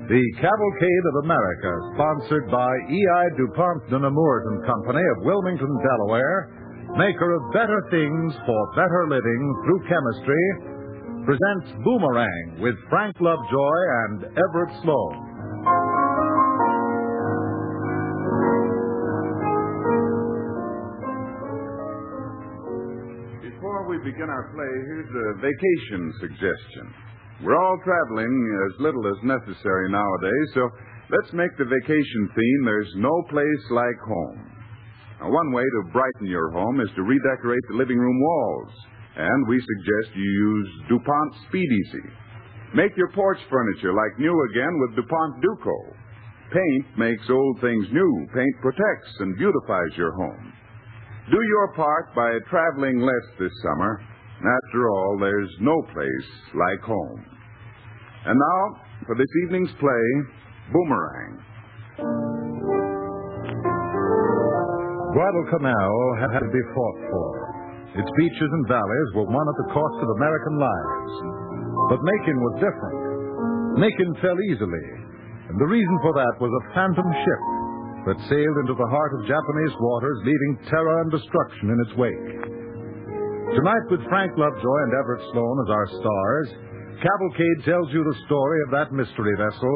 The Cavalcade of America, sponsored by E.I. DuPont de Nemours and Company of Wilmington, Delaware, maker of better things for better living through chemistry, presents Boomerang with Frank Lovejoy and Everett Sloan. Before we begin our play, here's a vacation suggestion. We're all traveling as little as necessary nowadays, so let's make the vacation theme, There's No Place Like Home. Now, one way to brighten your home is to redecorate the living room walls, and we suggest you use DuPont Speed Easy. Make your porch furniture like new again with DuPont Duco. Paint makes old things new. Paint protects and beautifies your home. Do your part by traveling less this summer. After all, there's no place like home. And now, for this evening's play, Boomerang. Guadalcanal had to be fought for. Its beaches and valleys were won at the cost of American lives. But Macon was different. Macon fell easily, and the reason for that was a phantom ship that sailed into the heart of Japanese waters, leaving terror and destruction in its wake. Tonight, with Frank Lovejoy and Everett Sloan as our stars, Cavalcade tells you the story of that mystery vessel,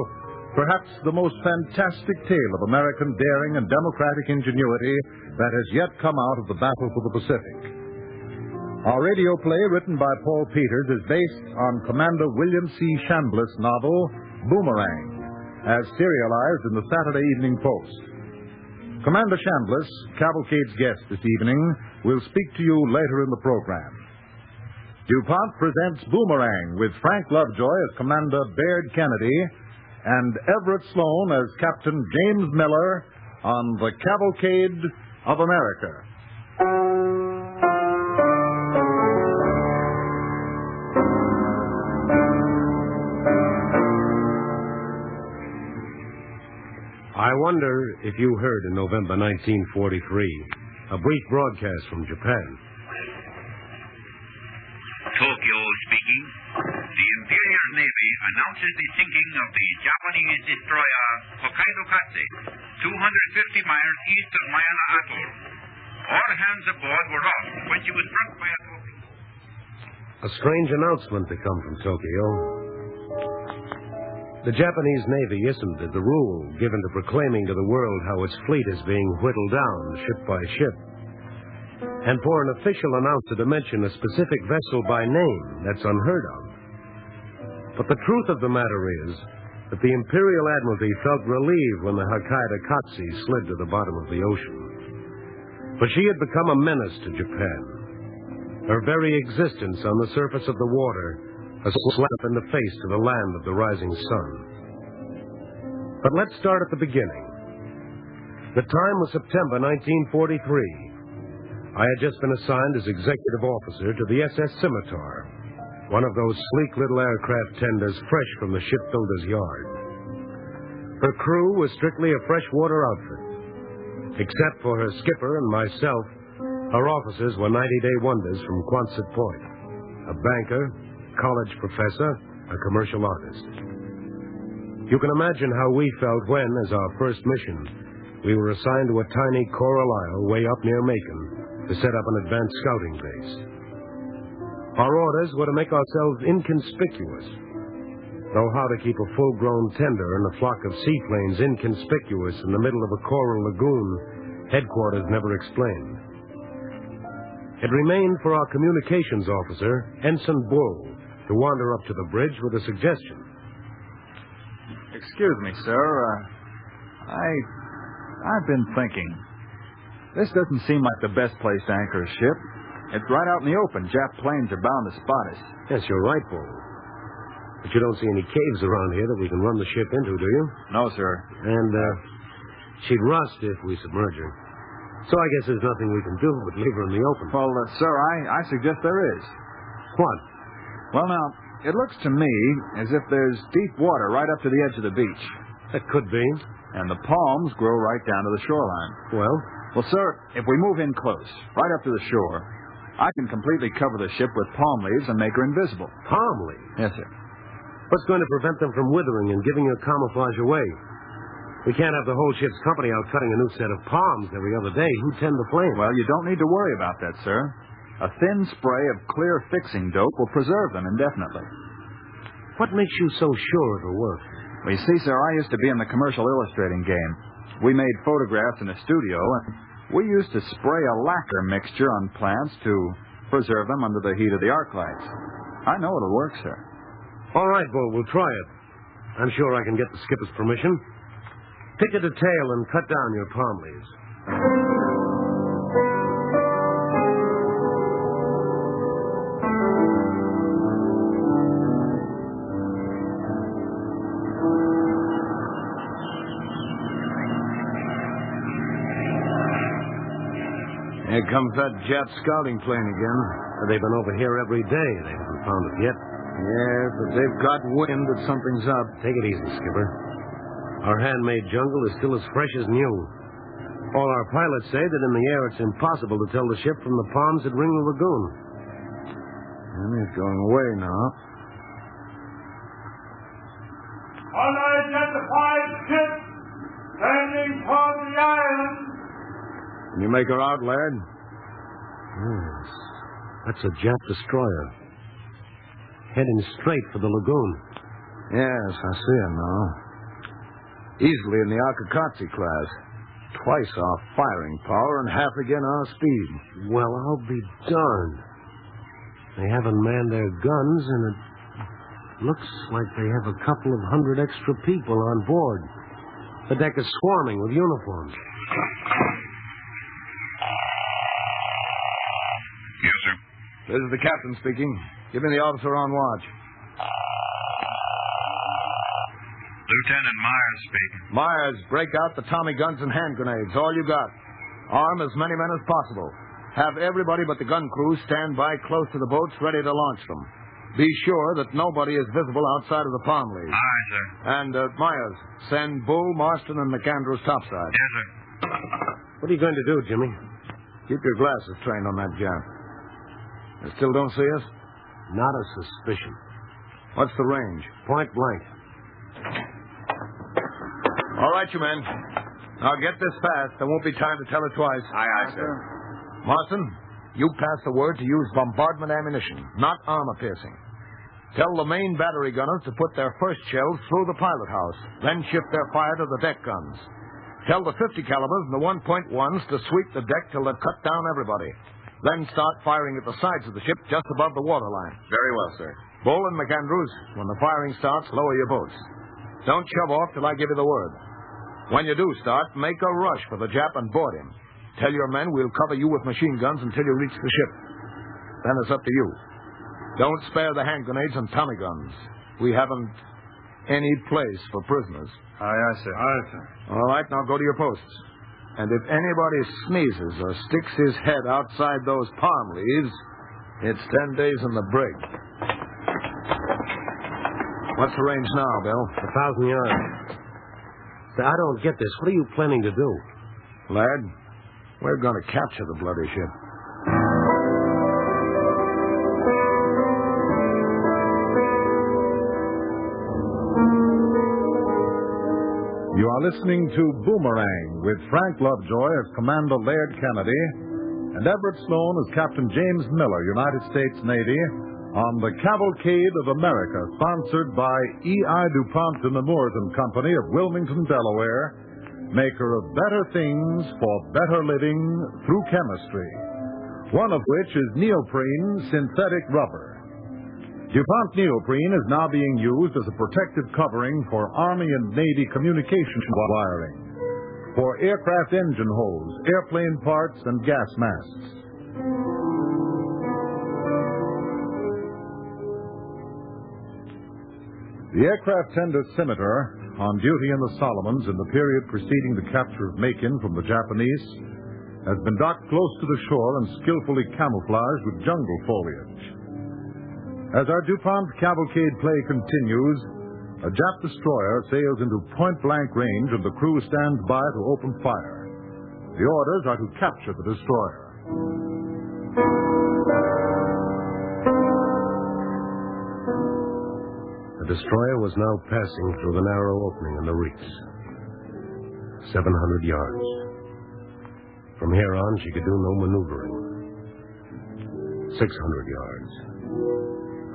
perhaps the most fantastic tale of American daring and democratic ingenuity that has yet come out of the battle for the Pacific. Our radio play, written by Paul Peters, is based on Commander William C. Chambliss' novel, Boomerang, as serialized in the Saturday Evening Post. Commander Chambliss, Cavalcade's guest this evening, will speak to you later in the program. DuPont presents Boomerang with Frank Lovejoy as Commander Baird Kennedy and Everett Sloan as Captain James Miller on the Cavalcade of America. I wonder if you heard in November 1943 a brief broadcast from Japan. Tokyo speaking. The Imperial Navy announces the sinking of the Japanese destroyer Hokkaido Katse, 250 miles east of Mayana Atoll. All hands aboard were off when she was struck by a torpedo. A strange announcement to come from Tokyo. The Japanese Navy isn't the rule given to proclaiming to the world how its fleet is being whittled down ship by ship. And for an official announcer to mention a specific vessel by name, that's unheard of. But the truth of the matter is that the Imperial Admiralty felt relieved when the Hokkaido Katse slid to the bottom of the ocean. For she had become a menace to Japan. Her very existence on the surface of the water, a slap in the face to the land of the rising sun. But let's start at the beginning. The time was September 1943. I had just been assigned as executive officer to the SS Scimitar, one of those sleek little aircraft tenders fresh from the shipbuilder's yard. Her crew was strictly a freshwater outfit. Except for her skipper and myself, her officers were 90-day wonders from Quonset Point, a banker, college professor, a commercial artist. You can imagine how we felt when, as our first mission, we were assigned to a tiny coral isle way up near Macon to set up an advanced scouting base. Our orders were to make ourselves inconspicuous, though how to keep a full-grown tender and a flock of seaplanes inconspicuous in the middle of a coral lagoon, headquarters never explained. It remained for our communications officer, Ensign Bull, to wander up to the bridge with a suggestion. Excuse me, sir. I've been thinking. This doesn't seem like the best place to anchor a ship. It's right out in the open. Jap planes are bound to spot us. Yes, you're right, Bull. But you don't see any caves around here that we can run the ship into, do you? No, sir. And, she'd rust if we submerge her. So I guess there's nothing we can do but leave her in the open. Well, sir, I suggest there is. What? Well, now, it looks to me as if there's deep water right up to the edge of the beach. That could be. And the palms grow right down to the shoreline. Well, sir, if we move in close, right up to the shore, I can completely cover the ship with palm leaves and make her invisible. Palm leaves? Yes, sir. What's going to prevent them from withering and giving your camouflage away? We can't have the whole ship's company out cutting a new set of palms every other day. Who'd tend the flame? Well, you don't need to worry about that, sir. A thin spray of clear fixing dope will preserve them indefinitely. What makes you so sure it'll work? Well, you see, sir, I used to be in the commercial illustrating game. We made photographs in a studio, and we used to spray a lacquer mixture on plants to preserve them under the heat of the arc lights. I know it'll work, sir. All right, Bull, we'll try it. I'm sure I can get the skipper's permission. Pick a detail and cut down your palm leaves. Here comes that Jap scouting plane again. They've been over here every day. They haven't found it yet. Yeah, but they've got wind that something's up. Take it easy, Skipper. Our handmade jungle is still as fresh as new. All our pilots say that in the air it's impossible to tell the ship from the palms that ring the lagoon. And he's going away now. Unidentified ship standing toward the island. Can you make her out, lad? Yes. That's a Jap destroyer. Heading straight for the lagoon. Yes, I see her now. Easily in the Akakatsi class. Twice our firing power and half again our speed. Well, I'll be darned. They haven't manned their guns, and it looks like they have a couple of hundred extra people on board. The deck is swarming with uniforms. Yes, sir. This is the captain speaking. Give me the officer on watch. Lieutenant Myers speaking. Myers, break out the Tommy guns and hand grenades. All you got. Arm as many men as possible. Have everybody but the gun crew stand by close to the boats ready to launch them. Be sure that nobody is visible outside of the palm leaves. Aye, sir. And, Myers, send Bull, Marston, and McAndrews topside. Yes, sir. What are you going to do, Jimmy? Keep your glasses trained on that Jap. You still don't see us? Not a suspicion. What's the range? Point blank. All right, you men. Now get this fast. There won't be time to tell it twice. Aye, aye, sir. Marston, you pass the word to use bombardment ammunition, not armor piercing. Tell the main battery gunners to put their first shells through the pilot house, then shift their fire to the deck guns. Tell the 50 calibers and the 1.1s to sweep the deck till they've cut down everybody. Then start firing at the sides of the ship just above the waterline. Very well, sir. Bull and McAndrews, when the firing starts, lower your boats. Don't shove off till I give you the word. When you do start, make a rush for the Jap and board him. Tell your men we'll cover you with machine guns until you reach the ship. Then it's up to you. Don't spare the hand grenades and Tommy guns. We haven't any place for prisoners. Aye, aye, sir. Aye, sir. All right, now go to your posts. And if anybody sneezes or sticks his head outside those palm leaves, it's 10 days in the brig. What's the range now, Bill? 1,000 yards. I don't get this. What are you planning to do? Lad, we're going to capture the bloody ship. You are listening to Boomerang with Frank Lovejoy as Commander Laird Kennedy and Everett Sloan as Captain James Miller, United States Navy, on the Cavalcade of America, sponsored by E.I. DuPont and the Moores and Company of Wilmington, Delaware, maker of better things for better living through chemistry, one of which is neoprene synthetic rubber. DuPont neoprene is now being used as a protective covering for Army and Navy communication wiring, for aircraft engine hose, airplane parts, and gas masks. The aircraft tender Scimitar, on duty in the Solomons in the period preceding the capture of Macon from the Japanese, has been docked close to the shore and skillfully camouflaged with jungle foliage. As our DuPont Cavalcade play continues, a Jap destroyer sails into point-blank range and the crew stands by to open fire. The orders are to capture the destroyer. The destroyer was now passing through the narrow opening in the reefs. 700 yards. From here on, she could do no maneuvering. 600 yards.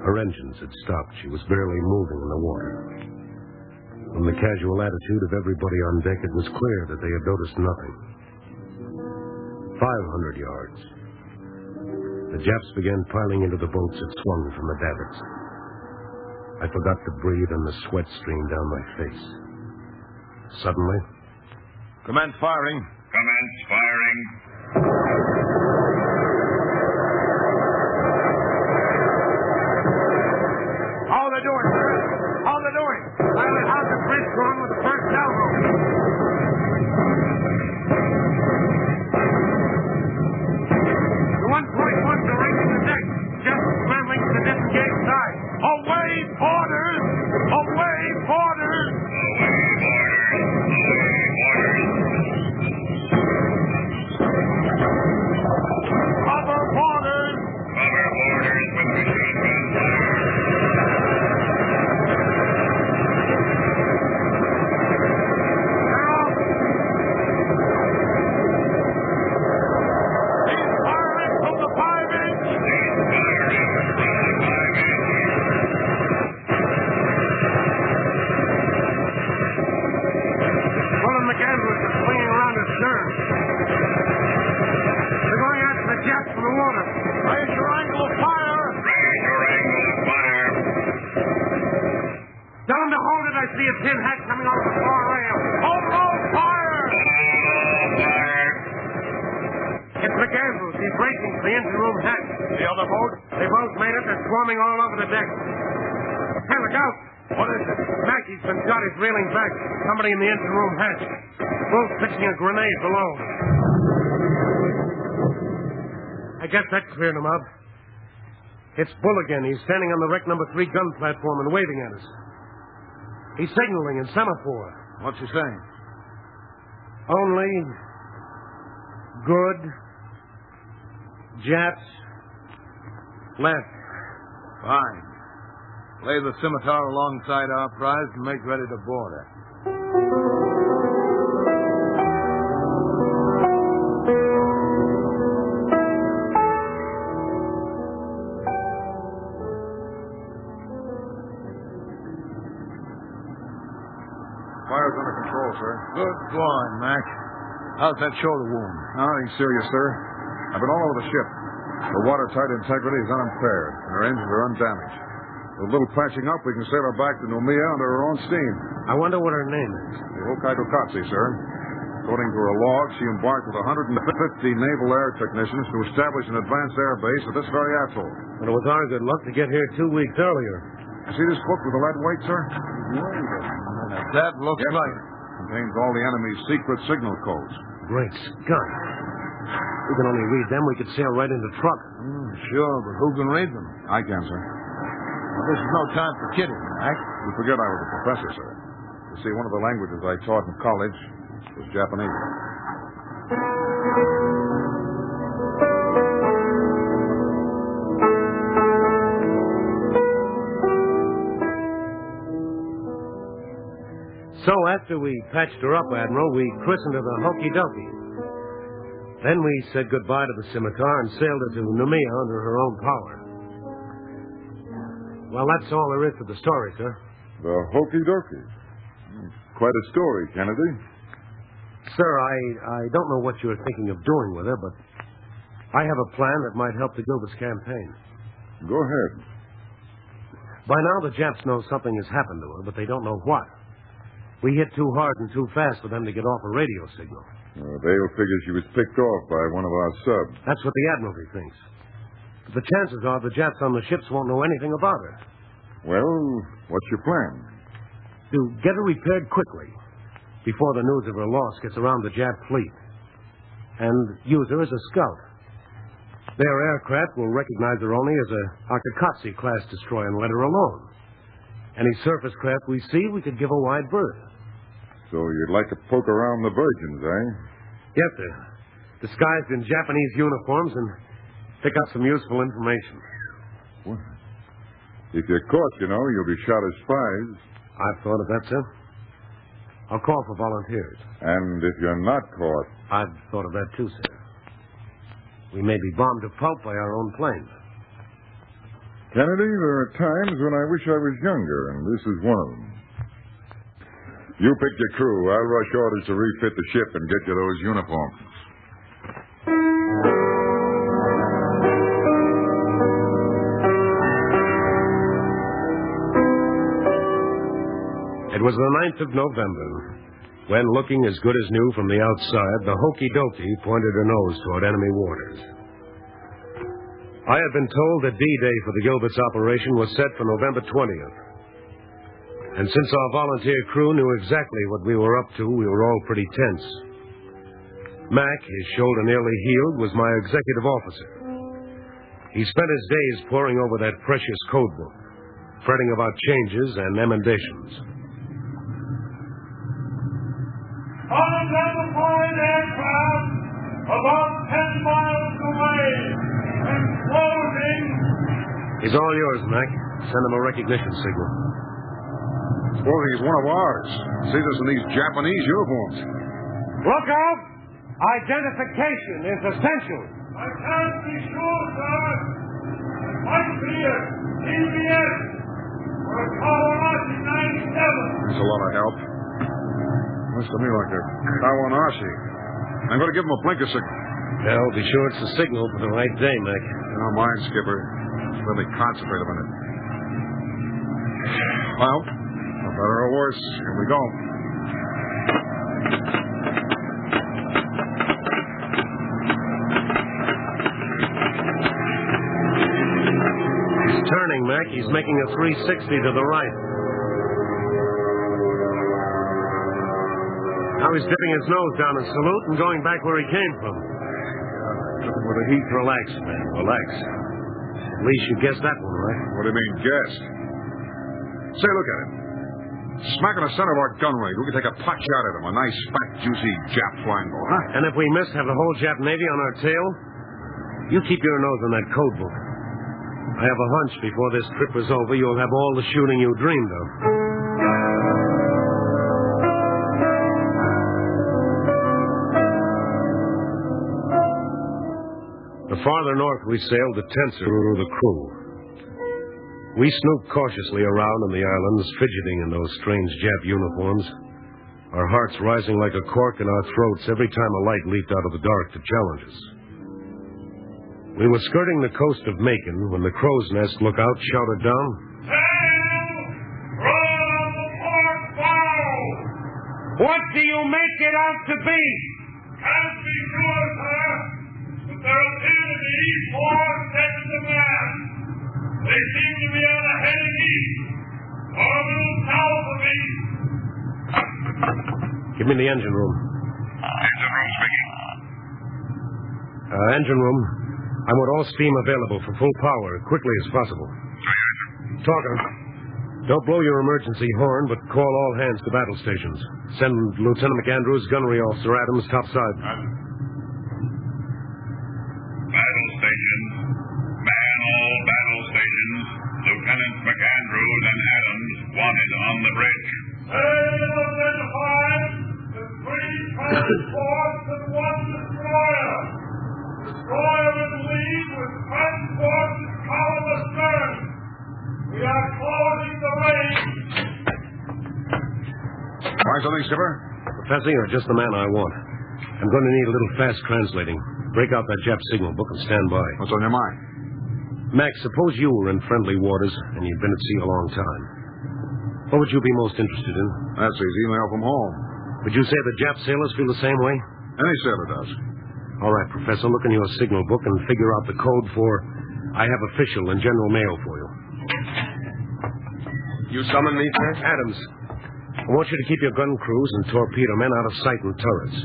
Her engines had stopped. She was barely moving in the water. From the casual attitude of everybody on deck, it was clear that they had noticed nothing. 500 yards. The Japs began piling into the boats that swung from the davits. I forgot to breathe, and the sweat streamed down my face. Suddenly... Commence firing. Commence firing. How are they doing, sir? How are they doing? Pilot, how's the bridge going with the first salvo? The 1.1s are racing the deck. Just scrambling to the disengaged side. Away, boarders! Away, boarders! Away, boarders! Away, boarders! Cover boarders! Cover boarders with machine gun fire! He's firing from the 5-inch! He's firing from the 5-inch! Pulling McAndrews is swinging around his stern. They're going after the Japs from the water. Raise your angle of fire! Raise your angle of fire! Tell them to hold it. I see a tin hat coming off the far rail. Hold low, fire! Fire! It's McAndrews. He's racing for the engine room hatch. The other boat? They both made it. They're swarming all over the deck. Hey, look out! What is it? Mackey's been shot. He's reeling back. Somebody in the engine room hatch. Both pitching a grenade below. I guess that cleared him out. It's Bull again. He's standing on the wreck number 3 gun platform and waving at us. He's signaling in semaphore. What's he saying? Only good Japs left. Fine. Lay the scimitar alongside our prize and make ready to board her. Fire's under control, sir. Good going, Mac. How's that shoulder wound? Nothing serious, sir. I've been all over the ship. The watertight integrity is unimpaired, and her engines are undamaged. With a little patching up, we can sail her back to Noumea under her own steam. I wonder what her name is. The Hokkaido Katse, sir. According to her log, she embarked with 150 naval air technicians to establish an advanced air base at this very atoll. And it was our good luck to get here 2 weeks earlier. You see this book with the lead weight, sir? That looks Yes, like... sir. Contains all the enemy's secret signal codes. Great Scott. We can only read them. We could sail right into truck. Sure, but who can read them? I can, sir. Well, this is no time for kidding, Mac. You forget I was a professor, sir. You see, one of the languages I taught in college was Japanese. So after we patched her up, Admiral, we christened her the Hokey Dokey. Then we said goodbye to the scimitar and sailed her to Noumea under her own power. Well, that's all there is to the story, sir. The Hokey Dokey. Quite a story, Kennedy. Sir, I don't know what you're thinking of doing with her, but I have a plan that might help to go this campaign. Go ahead. By now, the Japs know something has happened to her, but they don't know what. We hit too hard and too fast for them to get off a radio signal. They'll figure she was picked off by one of our subs. That's what the Admiralty thinks. But the chances are the Japs on the ships won't know anything about her. Well, what's your plan? To get her repaired quickly, before the news of her loss gets around the Jap fleet, and use her as a scout. Their aircraft will recognize her only as a Akakatsi-class destroyer and let her alone. Any surface craft we see, we could give a wide berth. So you'd like to poke around the virgins, eh? Yes, sir. Disguised in Japanese uniforms and pick up some useful information. What? If you're caught, you'll be shot as spies. I've thought of that, sir. I'll call for volunteers. And if you're not caught... I've thought of that, too, sir. We may be bombed to pulp by our own planes. Kennedy, there are times when I wish I was younger, and this is one of them. You pick your crew. I'll rush orders to refit the ship and get you those uniforms. It was the 9th of November, when, looking as good as new from the outside, the hokey-dokey pointed her nose toward enemy waters. I had been told that D-Day for the Gilbert's operation was set for November 20th. And since our volunteer crew knew exactly what we were up to, we were all pretty tense. Mac, his shoulder nearly healed, was my executive officer. He spent his days poring over that precious code book, fretting about changes and emendations. Unidentified aircraft about 10 miles away and closing. He's all yours, Mac. Send him a recognition signal. Supposing he's one of ours. Sees us in these Japanese uniforms. Look out! Identification is essential. I can't be sure, sir. It might be a TBS or a Kawasaki 97. That's a lot of help. Looks to me like a Kawanashi. I'm going to give him a blinker signal. Well, be sure it's a signal for the right day, Mac. You don't mind, Skipper. Let me concentrate a minute. Well, for better or worse, here we go. He's turning, Mac. He's making a 360 to the right. Now he's dipping his nose down in salute and going back where he came from. With the heat, relax, man. Relax. At least you guessed that one, right? What do you mean, guessed? Say, look at him. Smack in the center of our gun range. We can take a pot shot at him. A nice, fat, juicy Jap flying ball, huh? And if we miss, have the whole Jap Navy on our tail? You keep your nose on that code book. I have a hunch before this trip is over, you'll have all the shooting you dreamed of. The farther north we sailed, the tenser grew the crew. We snooped cautiously around on the islands, fidgeting in those strange Jap uniforms, our hearts rising like a cork in our throats every time a light leaped out of the dark to challenge us. We were skirting the coast of Macon when the crow's nest lookout shouted down, Sail! Run on the port bow! What do you make it out to be? Can't be sure, sir, but there appear to be 4 sets of men. They seem to be on a heading east, or a little south of east. Give me the engine room. Engine room speaking. Engine room. I want all steam available for full power as quickly as possible. Talker, don't blow your emergency horn, but call all hands to battle stations. Send Lieutenant McAndrews, Gunnery Officer Adams, topside. Battle stations. Man all battle stations. Lieutenant McAndrews and Adams wanted on the bridge. Sail identified the 3 transports and 1 destroyer. Destroyer in lead with transport to column astern. We are closing the range. Find something, Skipper? Professor, you're just the man I want. I'm going to need a little fast translating. Break out that Jap signal book and stand by. What's on your mind? Max, suppose you were in friendly waters and you'd been at sea a long time. What would you be most interested in? That's easy. Mail from home. Would you say the Jap sailors feel the same way? Any sailor does. All right, Professor, look in your signal book and figure out the code for I have official and general mail for you. You summon me, sir? Adams, I want you to keep your gun crews and torpedo men out of sight and turrets.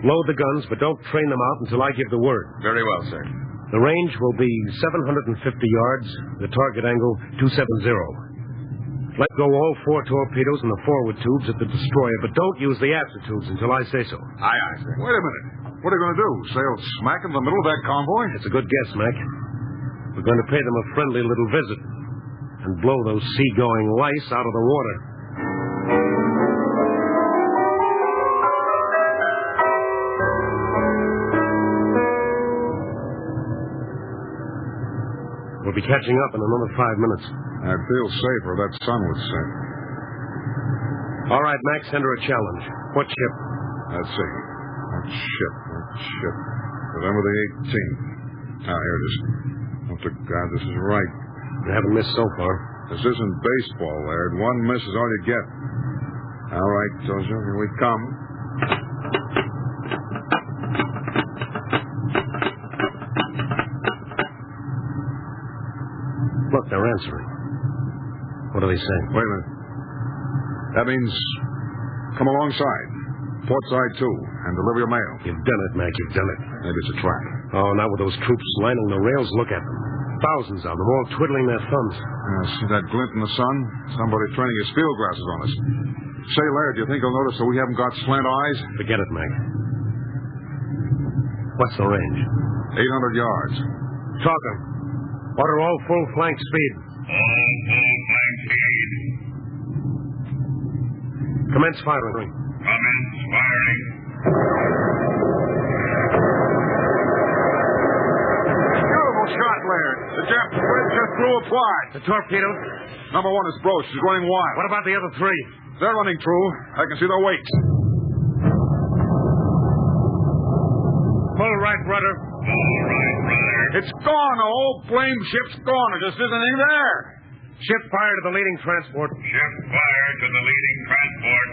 Load the guns, but don't train them out until I give the word. Very well, sir. The range will be 750 yards, the target angle 270. Let go all 4 torpedoes and the forward tubes at the destroyer, but don't use the after tubes until I say so. Aye, aye, sir. Wait a minute. What are you going to do? Sail smack in the middle of that convoy? It's a good guess, Mac. We're going to pay them a friendly little visit. and blow those seagoing lice out of the water. We'll be catching up in another 5 minutes. I'd feel safer if that sun was set. All right, Mac, send her a challenge. What ship? Let's see. What ship? November the 18th. Ah, here it is. Oh, to God, this is right. You haven't missed so far. This isn't baseball, Laird. One miss is all you get. All right, Tozer, here we come. Look, they're answering. What are they saying? Wait a minute. That means come alongside. Port side, too, and deliver your mail. You've done it, Mac. You've done it. Maybe it's a trap. Oh, now with those troops lining the rails, look at them. Thousands of them, all twiddling their thumbs. See that glint in the sun? Somebody training his field glasses on us. Say, Laird, do you think he'll notice that we haven't got slant eyes? Forget it, Mac. What's the range? 800 yards. Talker. Order all full flank speed. All full flank speed. Commence firing. Commence firing. Beautiful shot, Laird. The Jap spread just through a fly. The torpedo. Number one is broached. She's running wild. What about the other three? They're running true. I can see their weights. Full right rudder. Full right rudder. It's gone. The whole blame ship's gone. There just isn't anything there. Ship fire to the leading transport. Ship fire to the leading transport.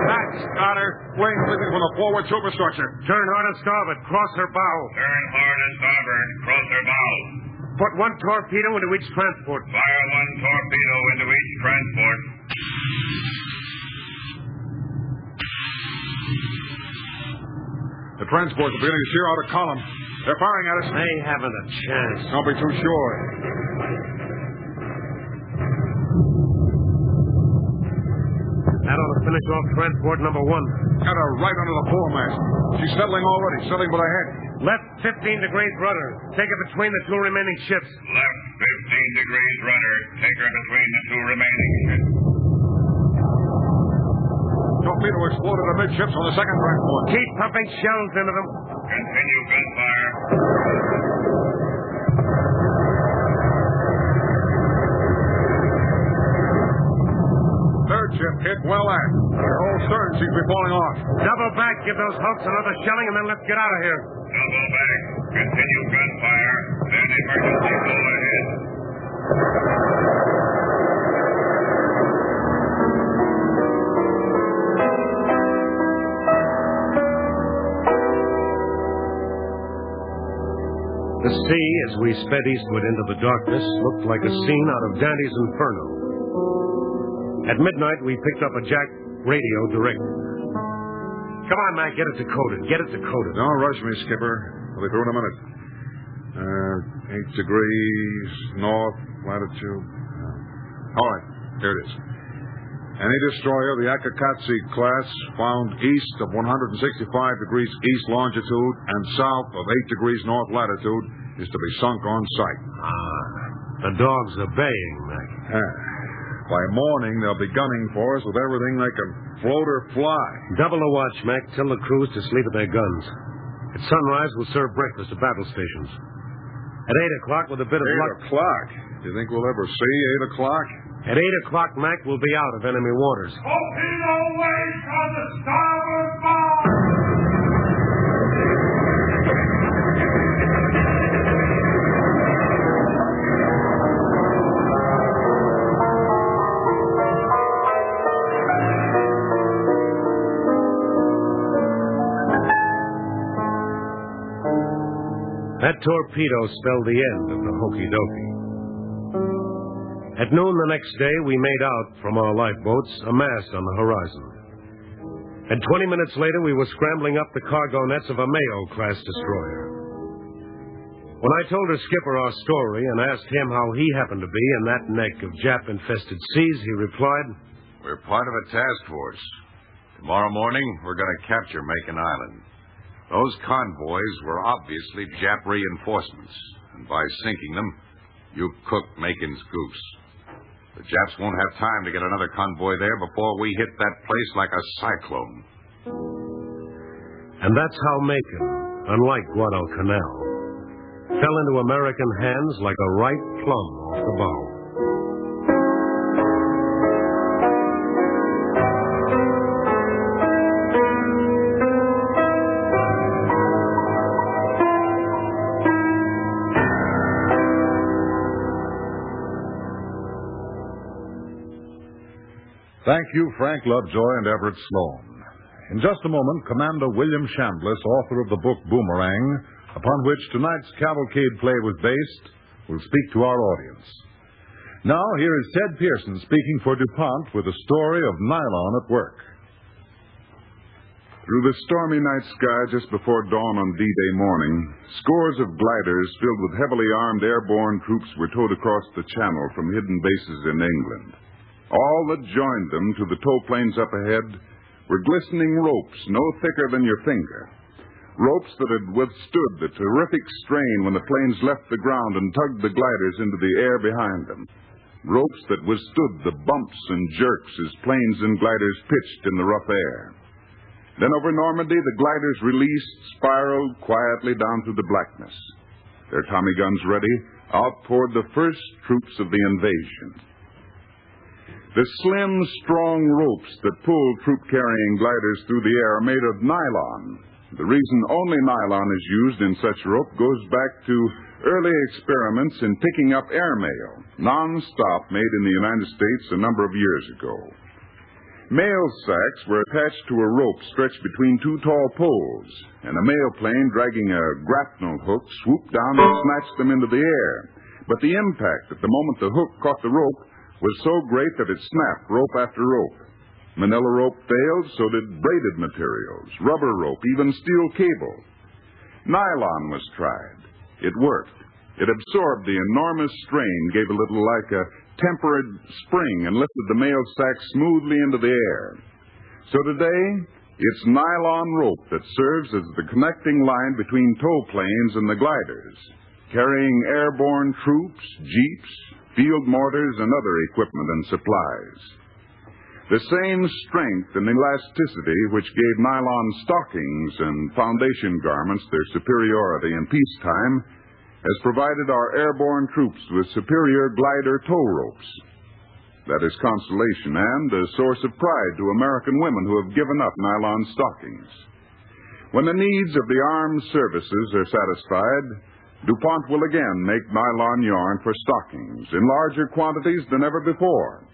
That's got her. Flame signal from the forward superstructure. Turn hard and starboard. Cross her bow. Turn hard and starboard. Cross her bow. Put one torpedo into each transport. Fire one torpedo into each transport. The transports are beginning to shear out a column. They're firing at us. They haven't a chance. Don't be too sure. That ought to finish off transport number one. Got her right under the foremast. She's settling already, settling with her head. Left 15 degrees rudder. Take her between the two remaining ships. Left 15 degrees rudder. Take her between the two remaining ships. Torpedo exploded amidships on the second transport. Keep pumping shells into them. Continue gunfire. Third ship hit well at. The whole stern seems to be falling off. Double back. Give those hulks another shelling, and then let's get out of here. Double back. Continue gunfire. Then emergency go ahead. The sea, as we sped eastward into the darkness, looked like a scene out of Dante's Inferno. At midnight, we picked up a Jack radio direct. Come on, Mac, get it decoded. Get it decoded. Don't rush me, Skipper. We'll be through in a minute. 8 degrees north latitude. All right, here it is. Any destroyer of the Akakatsi class found east of 165 degrees east longitude and south of 8 degrees north latitude is to be sunk on sight. The dogs are baying, Mac. By morning, they'll be gunning for us with everything they can float or fly. Double the watch, Mac. Tell the crews to sleep at their guns. At sunrise, we'll serve breakfast at battle stations. At 8 o'clock, with a bit of luck... 8 o'clock? Do you think we'll ever see 8 o'clock? At 8 o'clock, Mac, we'll be out of enemy waters. Torpedo waist on the starboard bow! That torpedo spelled the end of the hokey dokey. At noon the next day, we made out from our lifeboats a mast on the horizon. And 20 minutes later, we were scrambling up the cargo nets of a Mayo-class destroyer. When I told her skipper our story and asked him how he happened to be in that neck of Jap-infested seas, he replied, "We're part of a task force. Tomorrow morning, we're going to capture Macon Island. Those convoys were obviously Jap reinforcements, and by sinking them, you cooked Macon's goose. The Japs won't have time to get another convoy there before we hit that place like a cyclone. And that's how Macon, unlike Guadalcanal, fell into American hands like a ripe plum off the bough. Thank you, Frank Lovejoy and Everett Sloan. In just a moment, Commander William Chambliss, author of the book Boomerang, upon which tonight's Cavalcade play was based, will speak to our audience. Now, here is Ted Pearson speaking for DuPont with a story of nylon at work. Through the stormy night sky just before dawn on D-Day morning, scores of gliders filled with heavily armed airborne troops were towed across the channel from hidden bases in England. All that joined them to the tow planes up ahead were glistening ropes no thicker than your finger. Ropes that had withstood the terrific strain when the planes left the ground and tugged the gliders into the air behind them. Ropes that withstood the bumps and jerks as planes and gliders pitched in the rough air. Then over Normandy, the gliders released, spiraled quietly down through the blackness. Their Tommy guns ready, out poured the first troops of the invasion. The slim, strong ropes that pull troop-carrying gliders through the air are made of nylon. The reason only nylon is used in such rope goes back to early experiments in picking up airmail, non-stop made in the United States a number of years ago. Mail sacks were attached to a rope stretched between two tall poles, and a mail plane dragging a grapnel hook swooped down and snatched them into the air. But the impact at the moment the hook caught the rope was so great that it snapped rope after rope. Manila rope failed, so did braided materials, rubber rope, even steel cable. Nylon was tried. It worked. It absorbed the enormous strain, gave a little like a tempered spring, and lifted the mail sack smoothly into the air. So today, it's nylon rope that serves as the connecting line between tow planes and the gliders, carrying airborne troops, jeeps, field mortars, and other equipment and supplies. The same strength and elasticity which gave nylon stockings and foundation garments their superiority in peacetime has provided our airborne troops with superior glider tow ropes. That is consolation and a source of pride to American women who have given up nylon stockings. When the needs of the armed services are satisfied, DuPont will again make nylon yarn for stockings in larger quantities than ever before.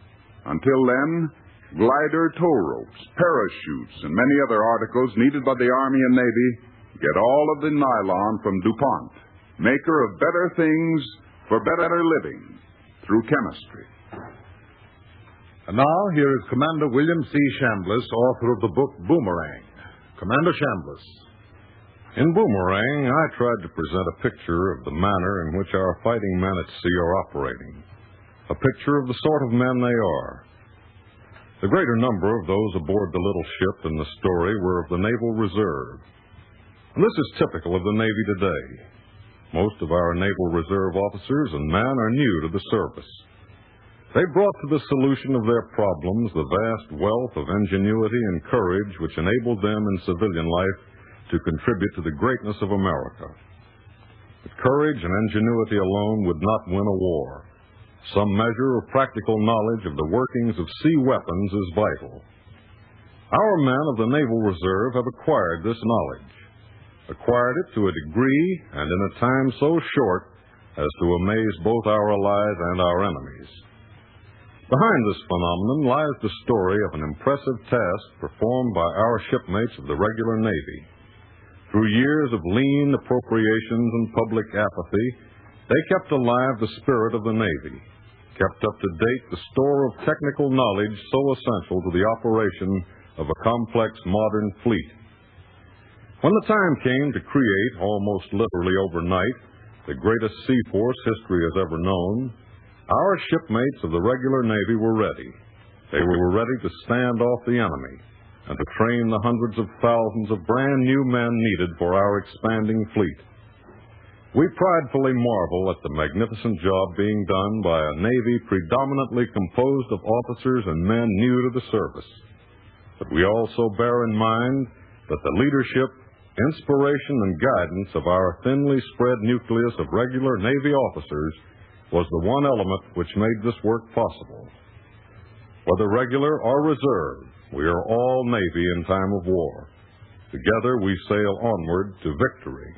Until then, glider tow ropes, parachutes, and many other articles needed by the Army and Navy get all of the nylon from DuPont, maker of better things for better living through chemistry. And now, here is Commander William C. Chambliss, author of the book Boomerang. Commander Chambliss. In Boomerang, I tried to present a picture of the manner in which our fighting men at sea are operating. A picture of the sort of men they are. The greater number of those aboard the little ship in the story were of the Naval Reserve. And this is typical of the Navy today. Most of our Naval Reserve officers and men are new to the service. They brought to the solution of their problems the vast wealth of ingenuity and courage which enabled them in civilian life to contribute to the greatness of America. But courage and ingenuity alone would not win a war. Some measure of practical knowledge of the workings of sea weapons is vital. Our men of the Naval Reserve have acquired this knowledge, acquired it to a degree and in a time so short as to amaze both our allies and our enemies. Behind this phenomenon lies the story of an impressive task performed by our shipmates of the regular Navy. Through years of lean appropriations and public apathy, they kept alive the spirit of the Navy, kept up to date the store of technical knowledge so essential to the operation of a complex modern fleet. When the time came to create, almost literally overnight, the greatest sea force history has ever known, our shipmates of the regular Navy were ready. They were ready to stand off the enemy, and to train the hundreds of thousands of brand new men needed for our expanding fleet. We pridefully marvel at the magnificent job being done by a Navy predominantly composed of officers and men new to the service. But we also bear in mind that the leadership, inspiration, and guidance of our thinly spread nucleus of regular Navy officers was the one element which made this work possible. Whether regular or reserve, we are all Navy in time of war. Together we sail onward to victory.